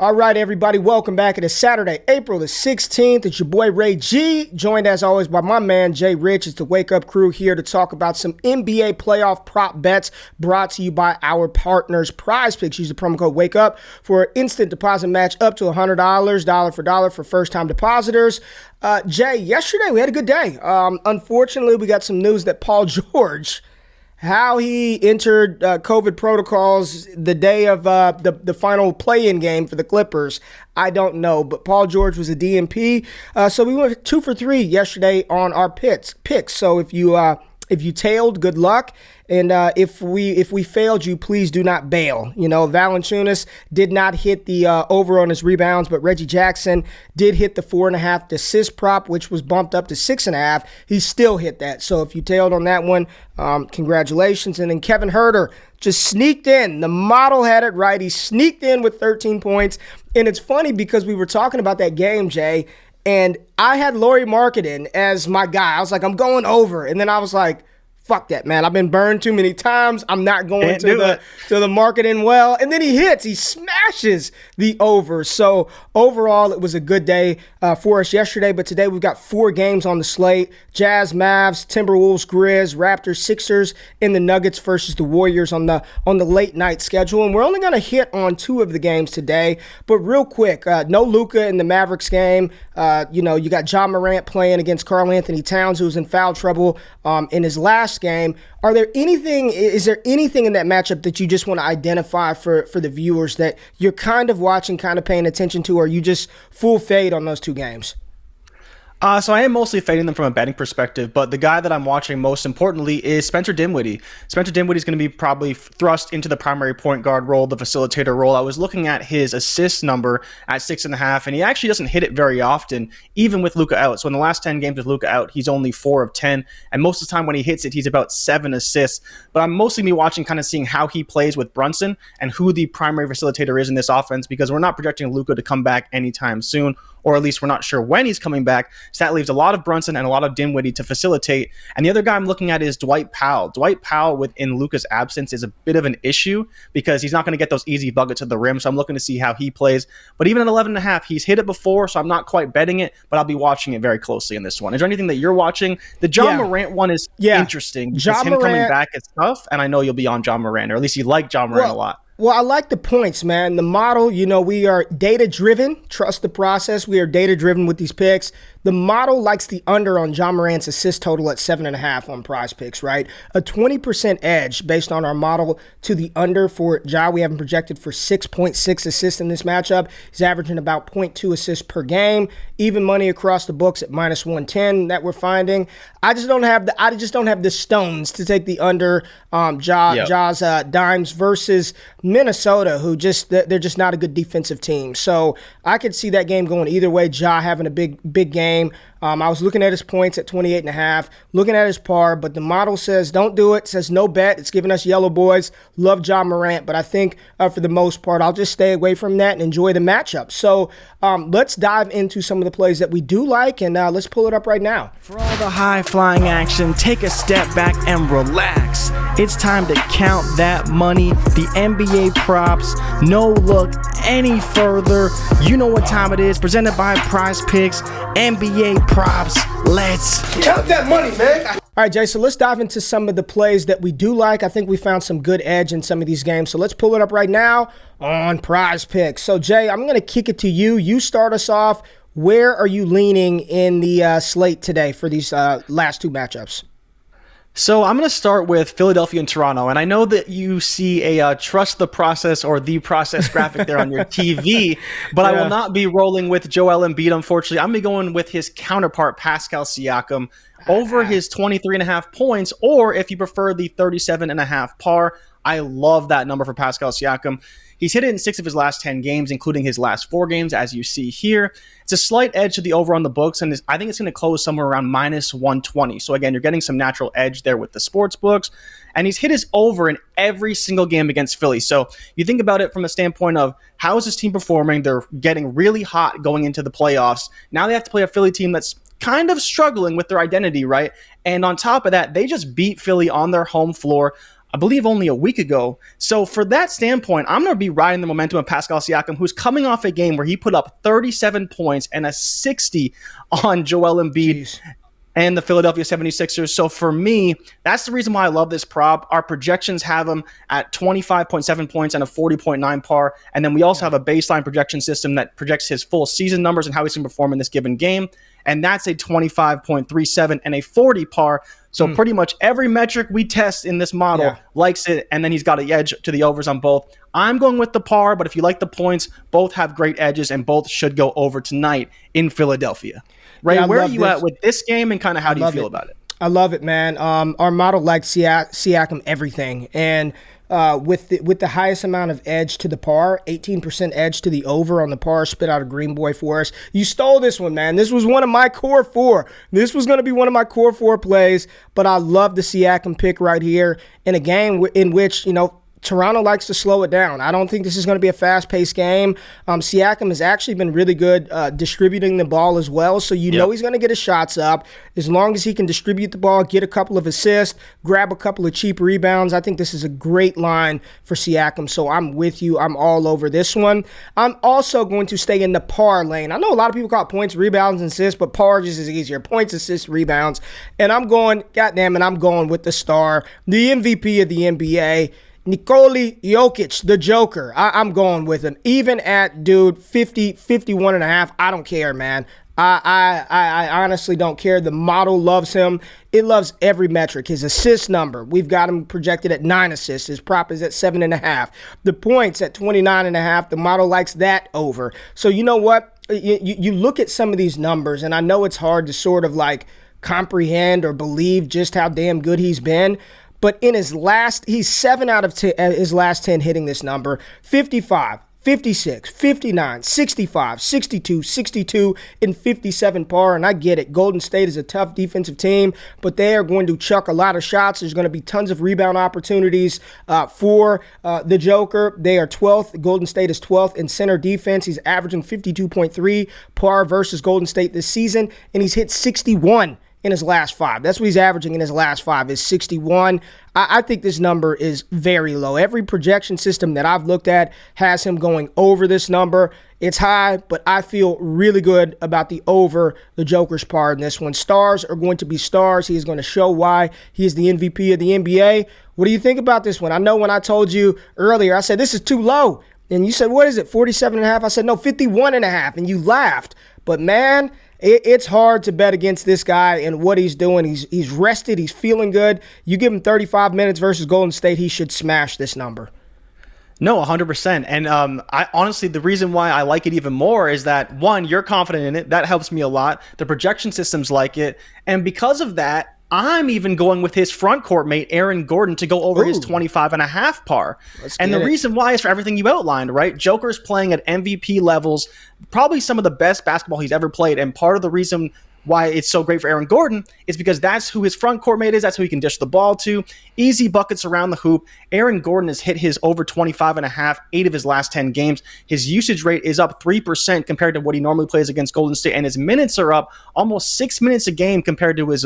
All right, everybody, welcome back. It is Saturday, April the 16th. It's your boy Ray G, joined as always by my man Jay Rich. It's the Wake Up Crew here to talk about some NBA playoff prop bets brought to you by our partners, PrizePicks. Use the promo code WAKEUP for an instant deposit match up to $100, dollar for first-time depositors. Jay, yesterday we had a good day. Unfortunately, we got some news that Paul George, how he entered COVID protocols the day of the final play-in game for the Clippers, I don't know. But Paul George was a DNP, so we went 2 for 3 yesterday on our picks. So if you tailed, good luck. And if we failed you, please do not bail. You know, Valanciunas did not hit the over on his rebounds, but Reggie Jackson did hit the 4.5 assist prop, which was bumped up to 6.5. He still hit that. So if you tailed on that one, congratulations. And then Kevin Huerter just sneaked in. The model had it right. He sneaked in with 13 points. And it's funny because we were talking about that game, Jay, and I had Lauri Markkanen as my guy. I was like, I'm going over. And then I was like, fuck that, man. I've been burned too many times. I'm not going to the Markkanen well. And then he hits. He smashes the over. So overall, it was a good day for us yesterday. But today we've got 4 games on the slate. Jazz, Mavs, Timberwolves, Grizz, Raptors, Sixers, and the Nuggets versus the Warriors on the late night schedule. And we're only going to hit on 2 of the games today. But real quick, no Luka in the Mavericks game. You got Ja Morant playing against Karl Anthony Towns, who's in foul trouble in his last game. Is there anything in that matchup that you just want to identify for the viewers that you're kind of watching, kind of paying attention to, or are you just full fade on those 2 games? So I am mostly fading them from a betting perspective, but the guy that I'm watching most importantly is Spencer Dinwiddie. Spencer Dinwiddie is going to be probably thrust into the primary point guard role, the facilitator role. I was looking at his assist number at 6.5, and he actually doesn't hit it very often, even with Luka out. So in the last 10 games with Luka out, he's only 4 of 10, and most of the time when he hits it, he's about 7 assists. But I'm mostly watching, kind of seeing how he plays with Brunson and who the primary facilitator is in this offense, because we're not projecting Luka to come back anytime soon, or at least we're not sure when he's coming back. So that leaves a lot of Brunson and a lot of Dinwiddie to facilitate. And the other guy I'm looking at is Dwight Powell. Dwight Powell, within Luka's absence, is a bit of an issue because he's not going to get those easy buckets at the rim. So I'm looking to see how he plays. But even at 11.5, he's hit it before, so I'm not quite betting it, but I'll be watching it very closely in this one. Is there anything that you're watching? The Ja Morant one is interesting because him coming back is tough, and I know you'll be on Ja Morant, or at least you like Ja Morant a lot. Well, I like the points, man. The model, we are data-driven. Trust the process. We are data-driven with these picks. The model likes the under on Ja Morant's assist total at 7.5 on PrizePicks, right? A 20% edge based on our model to the under for Ja. We have him projected for 6.6 assists in this matchup. He's averaging about 0.2 assists per game. Even money across the books at minus 110 that we're finding. I just don't have the stones to take the under Ja's dimes versus Minnesota, who they're just not a good defensive team. So I could see that game going either way. Ja having a big game. I was looking at his points at 28.5, looking at his par, but the model says don't do it, says no bet. It's giving us yellow boys. Love Ja Morant, but I think for the most part, I'll just stay away from that and enjoy the matchup. So let's dive into some of the plays that we do like, and let's pull it up right now. For all the high-flying action, take a step back and relax. It's time to count that money, the NBA props. No look any further. You know what time it is. Presented by PrizePicks, NBA props. Let's count that money, man. All right, Jay, so let's dive into some of the plays that we do like. I think we found some good edge in some of these games. So let's pull it up right now on PrizePicks. So, Jay, I'm going to kick it to you. You start us off. Where are you leaning in the slate today for these last 2 matchups? So I'm going to start with Philadelphia and Toronto, and I know that you see a trust the process or the process graphic there on your TV, but I will not be rolling with Joel Embiid, unfortunately. I'm going to be going with his counterpart, Pascal Siakam, over his 23.5 points, or if you prefer the 37.5 par. I love that number for Pascal Siakam. He's hit it in 6 of his last 10 games, including his last 4 games, as you see here. It's a slight edge to the over on the books, and I think it's going to close somewhere around minus 120. So again, you're getting some natural edge there with the sports books. And he's hit his over in every single game against Philly. So you think about it from a standpoint of how is this team performing? They're getting really hot going into the playoffs. Now they have to play a Philly team that's kind of struggling with their identity, right? And on top of that, they just beat Philly on their home floor. I believe only a week ago. So for that standpoint, I'm going to be riding the momentum of Pascal Siakam, who's coming off a game where he put up 37 points and a 60 on Joel Embiid and the Philadelphia 76ers. So for me, that's the reason why I love this prop. Our projections have him at 25.7 points and a 40.9 par. And then we also have a baseline projection system that projects his full season numbers and how he's going to perform in this given game. And that's a 25.37 and a 40 par. So pretty much every metric we test in this model likes it, and then he's got an edge to the overs on both. I'm going with the par, but if you like the points, both have great edges, and both should go over tonight in Philadelphia. Ray, where are you at with this game, and kind of how do you feel about it? I love it, man. Our model likes Siakam everything, and with the highest amount of edge to the par, 18% edge to the over on the par, spit out a green boy for us. You stole this one, man. This was one of my core four. This was going to be one of my core four plays, but I love the Siakam pick right here in a game in which, Toronto likes to slow it down. I don't think this is going to be a fast-paced game. Siakam has actually been really good distributing the ball as well, so know he's going to get his shots up. As long as he can distribute the ball, get a couple of assists, grab a couple of cheap rebounds, I think this is a great line for Siakam, so I'm with you. I'm all over this one. I'm also going to stay in the par lane. I know a lot of people call it points, rebounds, and assists, but par just is easier. Points, assists, rebounds. And I'm going with the star, the MVP of the NBA, Nikola Jokic, the Joker. I'm going with him. Even at, 50, 51 and a half, I don't care, man. I honestly don't care. The model loves him. It loves every metric. His assist number, we've got him projected at 9 assists. His prop is at 7.5. The points at 29.5. The model likes that over. So you know what? You look at some of these numbers, and I know it's hard to sort of comprehend or believe just how damn good he's been. But in he's 7 out of 10, his last 10 hitting this number, 55, 56, 59, 65, 62, 62, and 57 par. And I get it. Golden State is a tough defensive team, but they are going to chuck a lot of shots. There's going to be tons of rebound opportunities for the Joker. They are 12th. Golden State is 12th in center defense. He's averaging 52.3 par versus Golden State this season, and he's hit 61 in his last 5. That's what he's averaging in his last 5 is 61. I think this number is very low. Every projection system that I've looked at has him going over this number. It's high, but I feel really good about the over the Joker's par in this one. Stars are going to be stars. He is going to show why he is the MVP of the NBA. What do you think about this one? I know when I told you earlier, I said this is too low. And you said, what is it, 47.5? I said, no, 51.5. And you laughed. But man, it's hard to bet against this guy and what he's doing. He's rested. He's feeling good. You give him 35 minutes versus Golden State, he should smash this number. No, 100%. And I honestly, the reason why I like it even more is that, one, you're confident in it. That helps me a lot. The projection systems like it. And because of that, I'm even going with his front court mate, Aaron Gordon, to go over his 25.5 par. And the reason why is for everything you outlined, right? Joker's playing at MVP levels, probably some of the best basketball he's ever played. And part of the reason why it's so great for Aaron Gordon is because that's who his front court mate is. That's who he can dish the ball to. Easy buckets around the hoop. Aaron Gordon has hit his over 25.5, 8 of his last 10 games. His usage rate is up 3% compared to what he normally plays against Golden State, and his minutes are up almost 6 minutes a game compared to his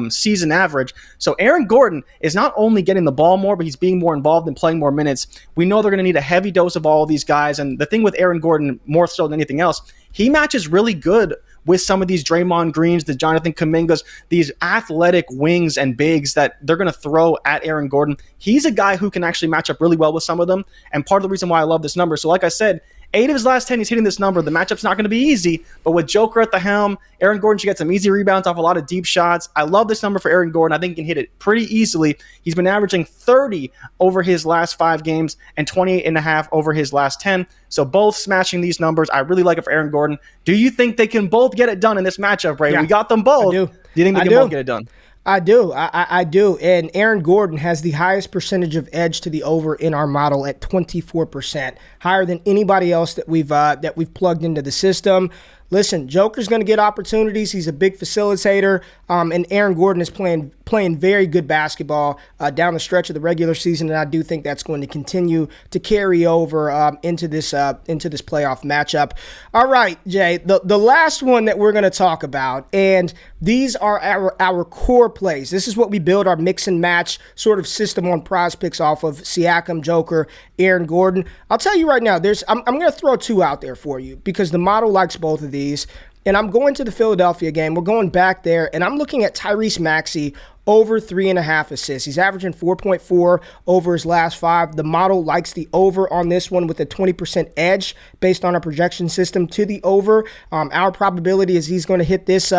season average. So Aaron Gordon is not only getting the ball more, but he's being more involved and playing more minutes. We know they're going to need a heavy dose of all of these guys, and the thing with Aaron Gordon, more so than anything else, he matches really good with some of these Draymond Greens, the Jonathan Kumingas, these athletic wings and bigs that they're going to throw at Aaron Gordon. He's a guy who can actually match up really well with some of them, and part of the reason why I love this number. So like I said, 8 of his last 10, he's hitting this number. The matchup's not going to be easy, but with Joker at the helm, Aaron Gordon should get some easy rebounds off a lot of deep shots. I love this number for Aaron Gordon. I think he can hit it pretty easily. He's been averaging 30 over his last 5 games and 28.5 over his last 10. So both smashing these numbers. I really like it for Aaron Gordon. Do you think they can both get it done in this matchup, Ray? Yeah, we got them both. I do. Do you think they can both get it done? I do. I do. And Aaron Gordon has the highest percentage of edge to the over in our model at 24%, higher than anybody else that we've plugged into the system. listen, Joker's going to get opportunities. He's a big facilitator, and Aaron Gordon is playing very good basketball down the stretch of the regular season, and I do think that's going to continue to carry over into this playoff matchup. All right, Jay, the last one that we're going to talk about, and these are our core plays. This is what we build our mix and match sort of system on PrizePicks off of: Siakam, Joker, Aaron Gordon. I'll tell you right now, I'm going to throw two out there for you because the model likes both of these. And I'm going to the Philadelphia game. We're going back there, and I'm looking at Tyrese Maxey over 3.5 assists. He's averaging 4.4 over his last 5. The model likes the over on this one with a 20% edge based on our projection system to the over. Our probability is he's going to hit this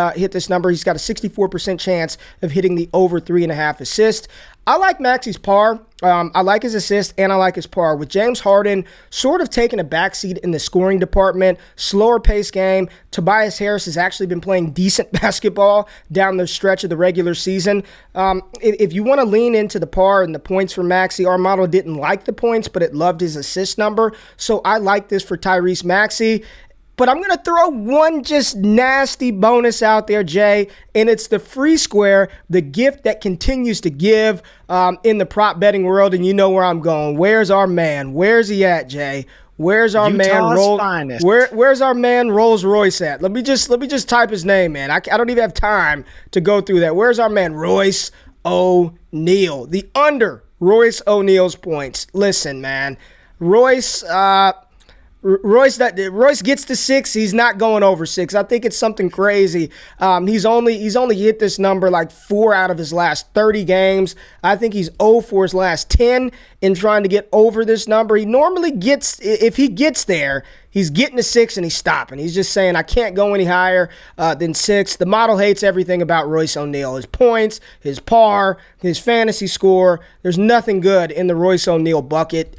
number. He's got a 64% chance of hitting the over 3.5 assists. I like Maxey's par. I like his assist, and I like his par. With James Harden sort of taking a backseat in the scoring department, slower pace game, Tobias Harris has actually been playing decent basketball down the stretch of the regular season. If you want to lean into the par and the points for Maxey, our model didn't like the points, but it loved his assist number. So I like this for Tyrese Maxey. But I'm going to throw one just nasty bonus out there, Jay, and it's the free square, the gift that continues to give in the prop betting world, and you know where I'm going. Where's our man? Where's he at, Jay? Where's our Where's our man Rolls Royce at? Let me just type his name in. I don't even have time to go through that. Where's our man Royce O'Neale? The under Royce O'Neale's points. Listen, man, Royce gets to 6. He's not going over 6. I think it's something crazy. He's only hit this number like 4 out of his last 30 games. I think he's 0 for his last 10 in trying to get over this number. He normally gets, if he gets there, he's getting to 6 and he's stopping. He's just saying, I can't go any higher than 6. The model hates everything about Royce O'Neale. His points, his par, his fantasy score. There's nothing good in the Royce O'Neale bucket.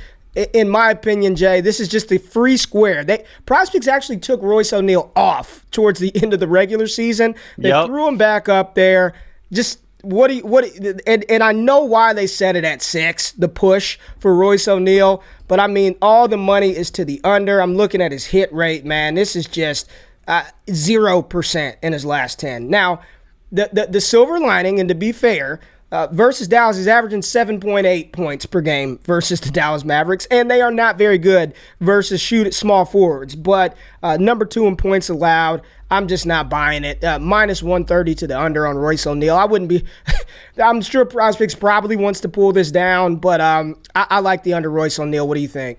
In my opinion, Jay, this is just a free square. PrizePicks actually took Royce O'Neale off towards the end of the regular season. They threw him back up there. Just and I know why they set it at 6, the push for Royce O'Neale. But I mean, all the money is to the under. I'm looking at his hit rate, man. This is just 0% in his last 10. Now, the silver lining, and to be fair, versus Dallas, he's averaging 7.8 points per game versus the Dallas Mavericks, and they are not very good versus small forwards. But number 2 in points allowed, I'm just not buying it. Minus 130 to the under on Royce O'Neale. I wouldn't be. I'm sure PrizePicks probably wants to pull this down, but I like the under Royce O'Neale. What do you think?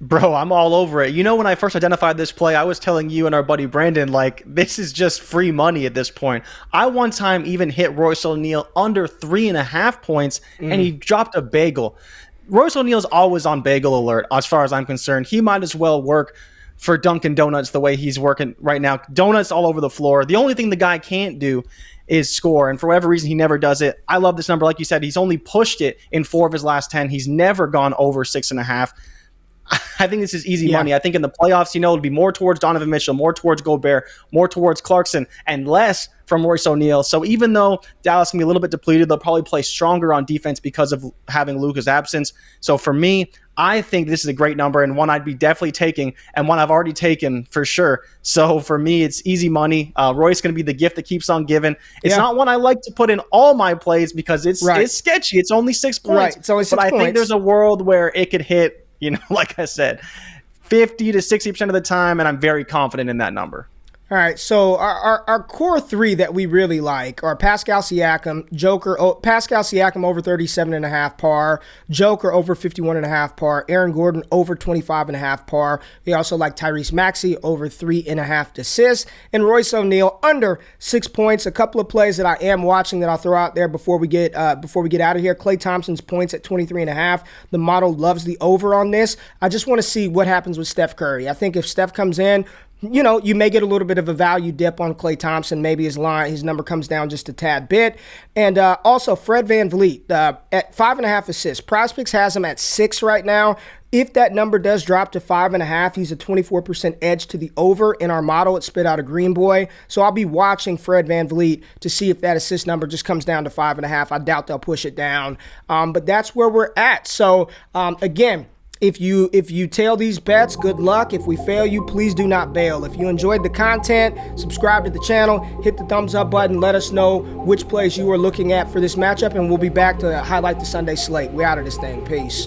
Bro, I'm all over it. You know, when I first identified this play, I was telling you and our buddy Brandon, like, this is just free money at this point. I one time even hit Royce O'Neale under 3.5 points, and he dropped a bagel. Royce O'Neale's always on bagel alert, as far as I'm concerned. He might as well work for Dunkin' Donuts the way he's working right now. Donuts all over the floor. The only thing the guy can't do is score, and for whatever reason, he never does it. I love this number. Like you said, he's only pushed it in 4 of his last 10. He's never gone over 6.5. I think this is easy money. I think in the playoffs, it'll be more towards Donovan Mitchell, more towards Gobert, more towards Clarkson, and less from Royce O'Neale. So even though Dallas can be a little bit depleted, they'll probably play stronger on defense because of having Luka's absence. So for me, I think this is a great number and one I'd be definitely taking and one I've already taken for sure. So for me, it's easy money. Roy's going to be the gift that keeps on giving. It's not one I like to put in all my plays because it's sketchy. It's only 6 points. Right. It's only 6 points. But I think there's a world where it could hit, like I said, 50 to 60% of the time, and I'm very confident in that number. All right, so our core 3 that we really like are Pascal Siakam, Pascal Siakam over 37.5 par, Joker over 51.5 par, Aaron Gordon over 25.5 par. We also like Tyrese Maxey over 3.5 assists, and Royce O'Neale under 6 points. A couple of plays that I am watching that I'll throw out there before we get out of here. Klay Thompson's points at 23.5. The model loves the over on this. I just want to see what happens with Steph Curry. I think if Steph comes in, you may get a little bit of a value dip on Klay Thompson. Maybe his number comes down just a tad bit. And also Fred VanVleet at 5.5 assists. PrizePicks has him at 6 right now. If that number does drop to 5.5, he's a 24% edge to the over. In our model, it spit out a green boy. So I'll be watching Fred VanVleet to see if that assist number just comes down to 5.5. I doubt they'll push it down. But that's where we're at. So again, If you tail these bets, good luck. If we fail you, please do not bail. If you enjoyed the content, subscribe to the channel, hit the thumbs up button, let us know which plays you are looking at for this matchup, and we'll be back to highlight the Sunday slate. We're out of this thing. Peace.